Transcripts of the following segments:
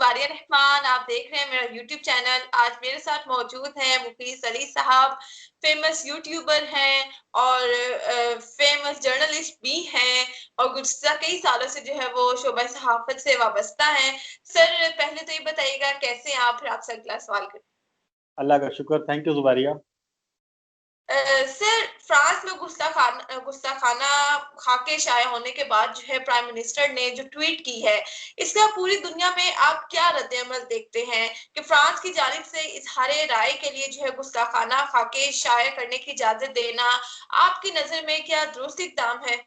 जुबारिया रहमान, आप देख रहे हैं मेरा यूट्यूब चैनल। आज मेरे साथ मौजूद हैं मुफीस अली साहब, फेमस यूट्यूबर हैं और फेमस जर्नलिस्ट भी हैं और गुज़श्ता कई सालों से जो है वो शोबा सहाफत से वाबस्ता हैं। सर पहले तो ये बताइएगा कैसे हैं आप, फिर आपसे अगला सवाल करें। अल्लाह का शुक्र। Thank you Zubaria. Sir France में गुस्ताखाना खाके शाया होने के बाद जो है प्राइम मिनिस्टर ने जो ट्वीट की है, इसका पूरी दुनिया में आप क्या रद्द-ए-अमल देखते हैं कि फ्रांस की जानिब से इजहारे राय के लिए जो है गुस्ताखाना खाके शाया करने की इजाजत देना आपकी नजर में क्या दुरुस्त इक़दाम है?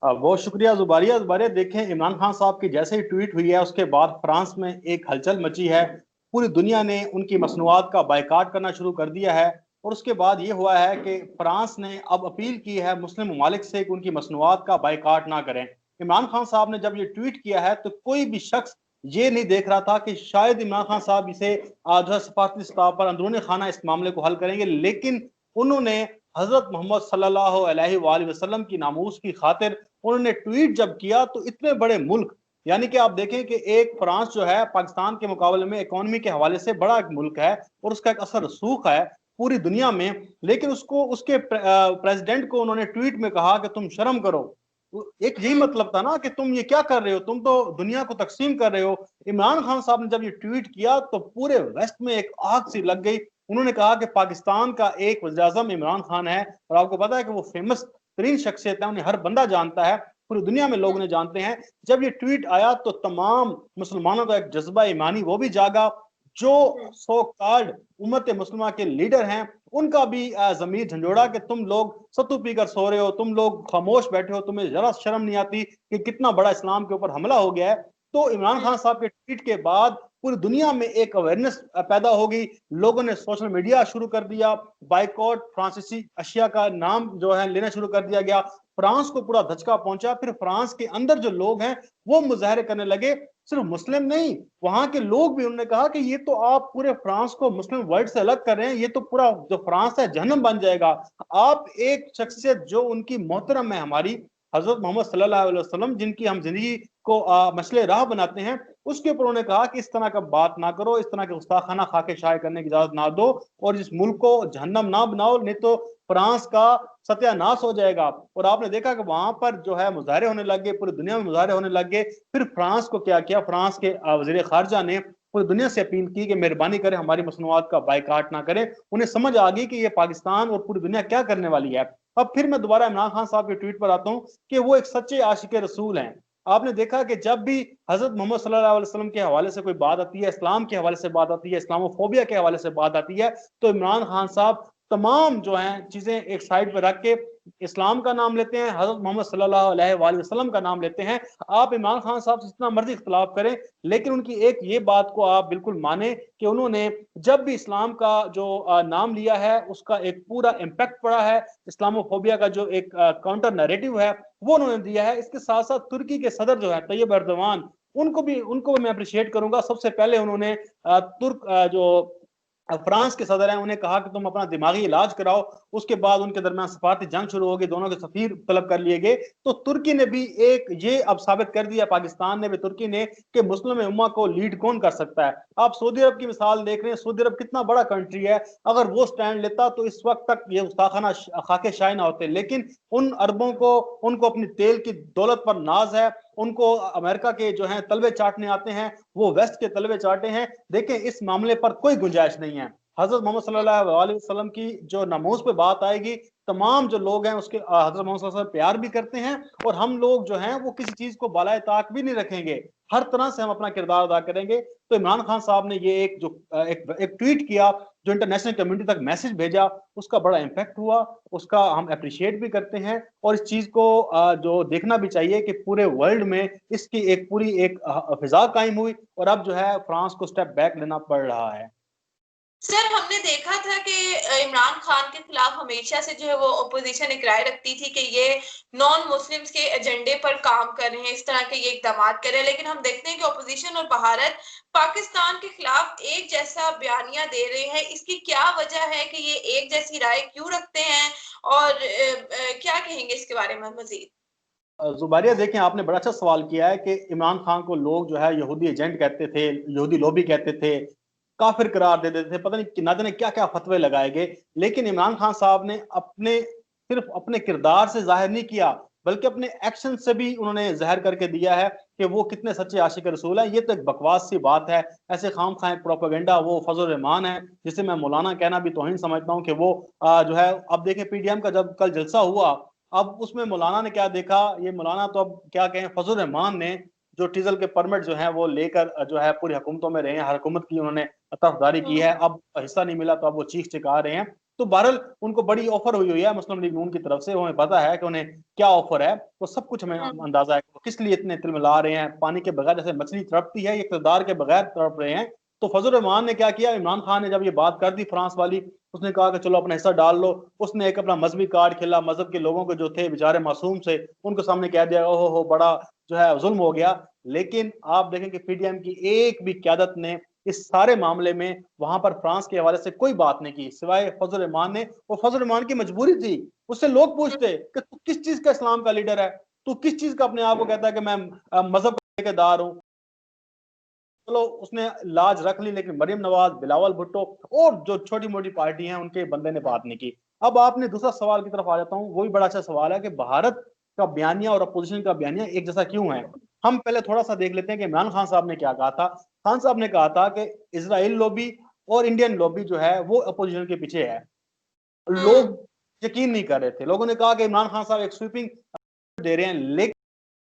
बहुत शुक्रिया जुबारिया। जुबारिया देखें, इमरान खान साहब की जैसे ही ट्वीट हुई है उसके बाद फ्रांस में एक हलचल मची है। पूरी दुनिया ने उनकी मसनूआत का बायकाट करना शुरू कर दिया है और उसके बाद ये हुआ है कि फ्रांस ने अब अपील की है मुस्लिम ममालिक से कि उनकी मसनूआत का बायकाट ना करें। इमरान खान साहब ने जब ये ट्वीट किया है तो कोई भी शख्स ये नहीं देख रहा था कि शायद इमरान खान साहब इसे जो है सफारती सतह पर अंदरूनी खाना इस मामले को हल करेंगे, लेकिन उन्होंने हजरत मोहम्मद सल्लल्लाहु अलैहि वसल्लम की नामूस की खातिर उन्होंने ट्वीट जब किया तो इतने बड़े मुल्क, यानी कि आप देखें कि एक फ्रांस जो है पाकिस्तान के मुकाबले में इकोनॉमी के हवाले से बड़ा एक मुल्क है और उसका एक असर रसूख है पूरी दुनिया में, लेकिन उसको उसके प्रेसिडेंट को उन्होंने ट्वीट में कहा कि तुम शर्म करो। एक यही मतलब था ना कि तुम ये क्या कर रहे हो, तुम तो दुनिया को तकसीम कर रहे हो। इमरान खान साहब ने जब ये ट्वीट किया तो पूरे वेस्ट में एक आग सी लग गई। उन्होंने कहा कि पाकिस्तान का एक वज़ीर-ए-आज़म इमरान खान है और आपको पता है कि वो फेमस तरीन शख्सियत है, उन्हें हर बंदा जानता है, पूरी दुनिया में लोग उन्हें जानते हैं। जब ये ट्वीट आया तो तमाम मुसलमानों का एक जज्बा ईमानी वो भी जागा। जो सो कॉल्ड उम्मत मुस्लिमा के लीडर हैं उनका भी जमीर झंझोड़ा कि तुम लोग सत्तू पीकर सो रहे हो, तुम लोग खामोश बैठे हो, तुम्हें जरा शर्म नहीं आती कि कितना बड़ा इस्लाम के ऊपर हमला हो गया है। तो इमरान खान साहब के ट्वीट के बाद पूरी दुनिया में एक अवेयरनेस पैदा हो गई। लोगों ने सोशल मीडिया शुरू कर दिया, बाइकॉट फ्रांसीसी अशिया का नाम जो है लेना शुरू कर दिया गया। फ्रांस को पूरा धचका पहुंचा। फिर फ्रांस के अंदर जो लोग हैं वो मुजाहरे करने लगे, सिर्फ मुस्लिम नहीं, वहां के लोग भी। उन्होंने कहा कि ये तो आप पूरे फ्रांस को मुस्लिम वर्ल्ड से अलग कर रहे हैं, ये तो पूरा जो फ्रांस है जहन्नम बन जाएगा। आप एक शख्सियत जो उनकी मोहतरम है हमारी हजरत मोहम्मद सल्लल्लाहु अलैहि वसल्लम, जिनकी हम जिंदगी को मसले राह बनाते हैं, उसके ऊपर उन्होंने कहा कि इस तरह का बात ना करो, इस तरह के गुस्ताखाना खाके शाये करने की इजाजत ना दो और इस मुल्क को जहन्नम ना बनाओ, नहीं तो फ्रांस का सत्यानाश हो जाएगा। और आपने देखा कि वहां पर जो है मुजाहरे होने लग गए, पूरी दुनिया में मुजाहरे होने लग गए। फिर फ्रांस को क्या किया, फ्रांस के वजीर खारजा ने पूरी दुनिया से अपील की कि मेहरबानी करें हमारी मसनूआत का बाइकाट ना करें। उन्हें समझ आ गई कि ये पाकिस्तान और पूरी दुनिया क्या करने वाली है। अब फिर मैं दोबारा इमरान खान साहब के ट्वीट पर आता हूं कि वो एक सच्चे आशिक रसूल हैं। आपने देखा कि जब भी हजरत मोहम्मद सल्लल्लाहु अलैहि वसल्लम के हवाले से कोई बात आती है, इस्लाम के हवाले से बात आती है, इस्लामोफोबिया के हवाले से बात आती है, तो इमरान खान साहब तमाम जो हैं चीजें एक साइड पर रख के इस्लाम का नाम लेते हैं, हजरत मोहम्मद सल्लल्लाहु अलैहि वसल्लम का नाम लेते हैं। आप इमरान खान साहब से जितना मर्जी इख्तलाफ करें, लेकिन उनकी एक ये बात को आप बिल्कुल माने कि उन्होंने जब भी इस्लाम का जो नाम लिया है उसका एक पूरा इम्पैक्ट पड़ा है। इस्लामोफोबिया का जो एक काउंटर नैरेटिव है वो उन्होंने दिया है। इसके साथ साथ तुर्की के सदर जो है तैयब एर्दोगान, उनको भी मैं अप्रिशिएट करूंगा। सबसे पहले उन्होंने तुर्क जो फ्रांस के सदर हैं उन्हें कहा कि तुम अपना दिमागी इलाज कराओ। उसके बाद उनके दरमियान सफारती जंग शुरू होगी, दोनों के सफीर तलब कर लिए गए। तो तुर्की ने भी एक ये अब साबित कर दिया, पाकिस्तान ने भी, तुर्की ने, कि मुस्लिम उम्मा को लीड कौन कर सकता है। आप सऊदी अरब की मिसाल देख रहे हैं, सऊदी अरब कितना बड़ा कंट्री है, अगर वो स्टैंड लेता तो इस वक्त तक ये गुस्ताखाना खाके शाये ना होते। लेकिन उन अरबों को, उनको अपनी तेल की दौलत पर नाज है, उनको अमेरिका के जो हैं तलबे चाटने आते हैं, वो वेस्ट के तलबे चाटे हैं। देखें इस मामले पर कोई गुंजाइश नहीं है। हजरत मोहम्मद सल्लल्लाहु अलैहि वसल्लम की जो नमूज पे बात आएगी, तमाम जो लोग हैं उसके हजरत मोहम्मद सल्लल्लाहु अलैहि वसल्लम प्यार भी करते हैं और हम लोग जो हैं वो किसी चीज को बालाए ताक भी नहीं रखेंगे, हर तरह से हम अपना किरदार अदा करेंगे। तो इमरान खान साहब ने ये एक जो एक ट्वीट किया, जो इंटरनेशनल कम्युनिटी तक मैसेज भेजा, उसका बड़ा इम्पैक्ट हुआ, उसका हम अप्रिशिएट भी करते हैं। और इस चीज को जो देखना भी चाहिए कि पूरे वर्ल्ड में इसकी एक पूरी एक फिजा कायम हुई और अब जो है फ्रांस को स्टेप बैक लेना पड़ रहा है। सर हमने देखा था कि इमरान खान के खिलाफ हमेशा से जो है वो अपोजिशन एक राय रखती थी कि ये नॉन मुस्लिम्स के एजेंडे पर काम कर रहे हैं, इस तरह के ये इकदाम कर रहे हैं। लेकिन हम देखते हैं कि अपोजिशन और भारत पाकिस्तान के खिलाफ एक जैसा बयानिया दे रहे हैं। इसकी क्या वजह है कि ये एक जैसी राय क्यों रखते हैं और क्या कहेंगे इसके बारे में मजीद? जुबारिया, देखें आपने बड़ा अच्छा सवाल किया है कि इमरान खान को लोग जो है यहूदी एजेंट कहते थे, यहूदी लॉबी कहते थे, काफिर करार दे देते थे, पता नहीं ना जाने क्या क्या फतवे लगाए गए। लेकिन इमरान खान साहब ने अपने सिर्फ अपने किरदार से जाहिर नहीं किया, बल्कि अपने एक्शन से भी उन्होंने जाहिर करके दिया है कि वो कितने सच्चे आशिक रसूल हैं। ये तो एक बकवास सी बात है, ऐसे खाम खा एक प्रोपेगेंडा। वो फजल रहमान है, जिसे मैं मौलाना कहना भी तौहीन समझता हूँ कि वो जो है, अब देखें पीडीएम का जब कल जलसा हुआ, अब उसमें मौलाना ने क्या देखा, ये मौलाना तो अब क्या कहें, फजल रहमान ने जो डीजल के परमिट जो है वो लेकर जो है पूरी हुकूमतों में रहे हैं, हर हुकूमत की उन्होंने तरफदारी की है, अब हिस्सा नहीं मिला तो अब वो चीख चिका रहे हैं। तो बहरहाल उनको बड़ी ऑफर हुई हुई है मुस्लिम लीग नून की तरफ से, उन्हें पता है कि उन्हें क्या ऑफर है, तो सब कुछ हमें अंदाजा है कि वो किस लिए इतने तिलमिला रहे हैं। पानी के बगैर जैसे मछली तड़पती है, ये इक़्तिदार के बगैर तड़प रहे हैं। तो फजल रहमान ने क्या किया, इमरान खान ने जब ये बात कर दी फ्रांस वाली, उसने कहा कि चलो अपना हिस्सा डाल लो। उसने एक अपना मजहबी कार्ड खेला, मजहब के लोगों के जो थे बेचारे मासूम से, उनको सामने कह दिया ओहो हो बड़ा जो है जुल्म हो गया। लेकिन आप देखें कि पीडीएम की एक भी क्यादत ने इस सारे मामले में वहां पर फ्रांस के हवाले से कोई बात नहीं की, सिवाय फजल रहमान ने। वो फजल रहमान की मजबूरी थी, उससे लोग पूछते कि तू किस चीज का इस्लाम का लीडर है, तू किस चीज का अपने आप को कहता है कि मैं मजहब का ठेकेदार हूं। चलो उसने लाज रख ली, लेकिन मरियम नवाज, बिलावल भुट्टो और जो छोटी मोटी पार्टी हैं उनके बंदे ने बात नहीं की। अब आपने दूसरा सवाल की तरफ आ जाता हूँ, वो भी बड़ा अच्छा सवाल है कि भारत का बयानिया और अपोजिशन का बयानिया एक जैसा क्यों है। हम पहले थोड़ा सा देख लेते हैं कि इमरान खान साहब ने क्या कहा था। खान साहब ने कहा था कि इसराइल लॉबी और इंडियन लॉबी जो है वो अपोजिशन के पीछे है। लोग यकीन नहीं कर रहे थे, लोगों ने कहा कि इमरान खान साहब एक स्वीपिंग दे रहे हैं। लेकिन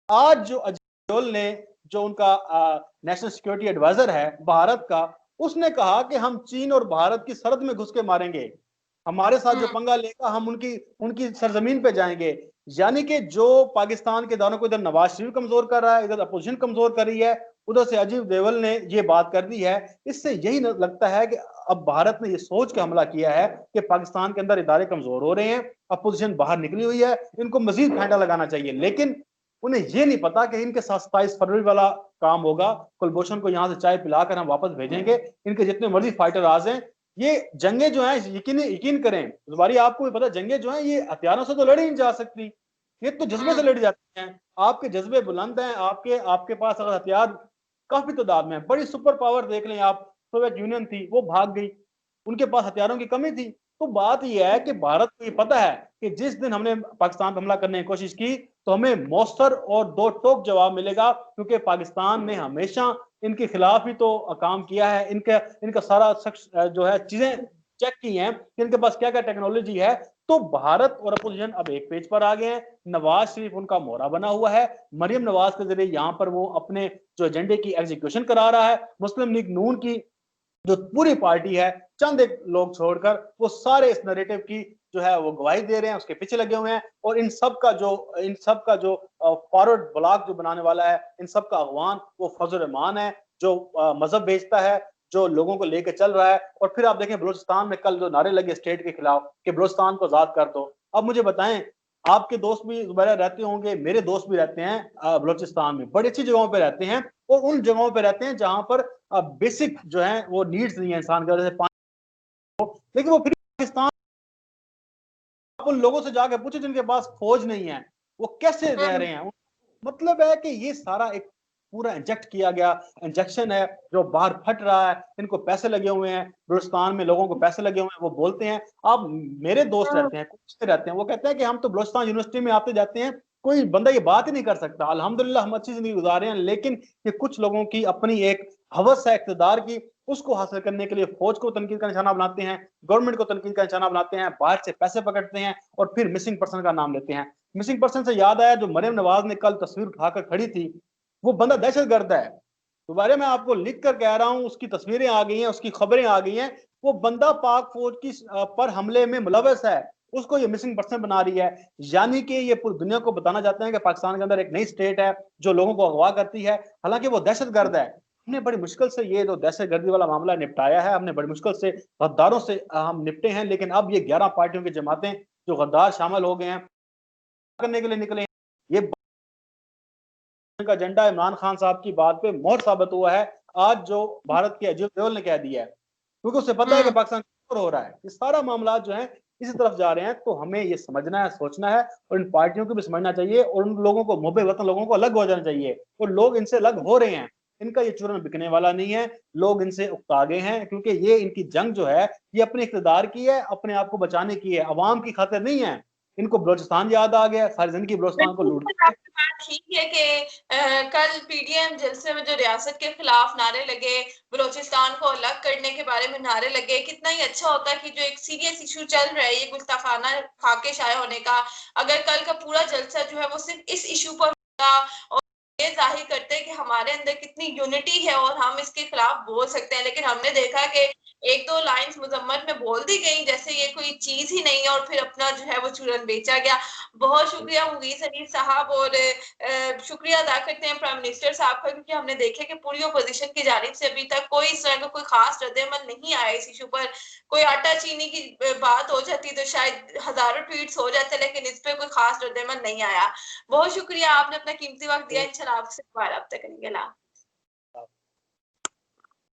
आज जो अजय ने, जो उनका नेशनल सिक्योरिटी एडवाइजर है भारत का, उसने कहा कि हम चीन और भारत की सरहद में घुस के मारेंगे, हमारे साथ जो पंगा लेगा हम उनकी उनकी सरजमीन पे जाएंगे। यानी कि जो पाकिस्तान के इदारों को इधर नवाज शरीफ कमजोर कर रहा है, इधर अपोजिशन कमजोर कर रही है, उधर से अजीत देवल ने ये बात कर दी है। इससे यही लगता है कि अब भारत ने ये सोच के हमला किया है कि पाकिस्तान के अंदर इदारे कमजोर हो रहे हैं, अपोजिशन बाहर निकली हुई है, इनको मजीद फायदा लगाना चाहिए। लेकिन उन्हें ये नहीं पता कि इनके साथ 27 फरवरी वाला काम होगा, कुलभूषण को यहां से चाय पिलाकर हम वापस भेजेंगे, इनके जितने मर्जी फाइटर आ जाएं। ये जंगे जो हैं, यकीन करें जुबारी, आपको भी पता, जंगे जो हैं ये हथियारों से तो लड़ी नहीं जा सकती, ये तो जज्बे से लड़ी जाती हैं। आपके जज्बे बुलंद हैं, आपके आपके पास अगर हथियार काफी तादाद में, बड़ी सुपर पावर देख लें आप, सोवियत यूनियन थी वो भाग गई, उनके पास हथियारों की कमी थी। तो बात यह है कि भारत को ये पता है कि जिस दिन हमने पाकिस्तान पर हमला करने की कोशिश की तो हमें मौसर और दो टोक जवाब मिलेगा, क्योंकि पाकिस्तान ने हमेशा इनके खिलाफ ही तो काम किया है। इनका इनका सारा जो है चीजें चेक की हैं कि इनके पास क्या क्या टेक्नोलॉजी है। तो भारत और अपोजिशन अब एक पेज पर आ गए हैं, नवाज शरीफ उनका मोहरा बना हुआ है, मरियम नवाज के जरिए यहाँ पर वो अपने जो एजेंडे की एग्जीक्यूशन करा रहा है। मुस्लिम लीग नून की जो पूरी पार्टी है, चंद एक लोग छोड़कर वो सारे इस नैरेटिव की जो है वो गवाही दे रहे हैं, उसके पीछे लगे हुए हैं। और इन सब का जो फॉरवर्ड ब्लॉक जो बनाने वाला है, इन सब का अगवान वो फजल रहमान है, जो मजहब बेचता है, जो लोगों को लेकर चल रहा है। और फिर आप देखें बलूचिस्तान में कल जो नारे लगे स्टेट के खिलाफ कि बलूचिस्तान को आजाद कर दो। अब मुझे बताएं, आपके दोस्त भी जुबैरा रहते होंगे, मेरे दोस्त भी रहते हैं बलूचिस्तान में, बड़ी अच्छी जगहों पे रहते हैं, और उन जगहों पे रहते हैं जहां पर बेसिक जो है वो नीड्स नहीं है इंसान के, जैसे पानी। लेकिन वो फिर पाकिस्तान, आप उन लोगों से जाकर पूछे जिनके पास फौज नहीं है, वो कैसे रह रहे हैं। मतलब है कि ये सारा एक पूरा इंजेक्ट किया गया इंजेक्शन है जो बाहर फट रहा है। इनको पैसे लगे हुए हैं, बलूचिस्तान में लोगों को पैसे लगे हुए हैं। वो बोलते हैं, आप मेरे दोस्त रहते हैं, कुछ रहते हैं, वो कहते हैं कि हम तो बलूचिस्तान यूनिवर्सिटी में आते जाते हैं, कोई बंदा ये बात ही नहीं कर सकता। अल्हम्दुलिल्लाह हम अच्छी जिंदगी गुजार रहे हैं, लेकिन ये कुछ लोगों की अपनी एक हवस है इक़्तिदार की, उसको हासिल करने के लिए फौज को तनकीद का निशाना बनाते हैं, गवर्नमेंट को तनकीद का निशाना बनाते हैं, बाहर से पैसे पकड़ते हैं और फिर मिसिंग पर्सन का नाम लेते हैं। मिसिंग पर्सन से याद आया, जो मरियम नवाज ने कल तस्वीर उठाकर खड़ी थी, वो बंदा दहशतगर्द है। दोबारा मैं आपको लिख कर कह रहा हूं, उसकी तस्वीरें आ गई हैं, उसकी खबरें आ गई हैं। वो बंदा पाक फौज की पर हमले में मुलव्वस है, उसको ये मिसिंग पर्सन बना रही है। यानी कि ये पूरी दुनिया को बताना चाहते हैं कि पाकिस्तान के अंदर एक नई स्टेट है जो लोगों को अगवा करती है, हालांकि वो दहशतगर्द है। हमने बड़ी मुश्किल से ये जो दहशतगर्दी वाला मामला निपटाया है, हमने बड़ी मुश्किल से गद्दारों से हम निपटे हैं। लेकिन अब ये 11 पार्टियों की जमातें जो गद्दार शामिल हो गए हैं करने के लिए निकले हैं, ये का एजेंडा इमरान खान साहब की बात पे मोहर साबित हुआ है आज जो भारत के अजीत डोभाल ने कह दिया है, क्योंकि उसे पता है कि पाकिस्तान हो रहा है। ये सारा मामला जो है इसी तरफ जा रहे हैं। तो हमें ये समझना है, सोचना है, और इन पार्टियों को भी समझना चाहिए, और उन लोगों को, मुहब्बे वतन लोगों को अलग हो जाना चाहिए। और लोग इनसे अलग हो रहे हैं, इनका ये चूरन बिकने वाला नहीं है। लोग इनसे उकता गए हैं, क्योंकि ये इनकी जंग जो है ये अपने इक़्तिदार की है, अपने आप को बचाने की है, अवाम की खातिर नहीं है। इनको बलोचिस्तान याद आ गया, सारी जिंदगी बलोचिस्तान को लूट। बिल्कुल आपकी बात ठीक है कि कल पीडीएम जलसे में जो रियासत के खिलाफ नारे लगे, बलोचिस्तान को अलग करने के बारे में नारे लगे, कितना ही अच्छा होता कि जो एक सीरियस इशू चल रहा है ये गुस्ताखाना खाके शाया होने का, अगर कल का पूरा जलसा जो है वो सिर्फ इस इशू पर होगा और ये जाहिर करते हैं कि हमारे अंदर कितनी यूनिटी है और हम इसके खिलाफ बोल सकते हैं। लेकिन हमने देखा कि एक दो लाइंस मुजम्मत में बोल दी गई जैसे ये कोई चीज ही नहीं है और फिर अपना जो है वो चूरन बेचा गया। बहुत शुक्रिया मुगीस अली साहब, और शुक्रिया अदा करते हैं प्राइम मिनिस्टर साहब का, क्योंकि हमने देखे कि पूरी अपोजिशन की जानिब से अभी तक कोई इस तरह का कोई खास रद्द-ए-अमल नहीं आया इस इशू पर। कोई आटा चीनी की बात हो जाती तो शायद हजारों ट्वीट्स हो जाते, लेकिन इस पे कोई खास रद्द-ए-अमल नहीं आया। बहुत शुक्रिया, आपने अपना कीमती वक्त दिया। इंशाल्लाह आपसे दोबारा रब्ता करेंगे।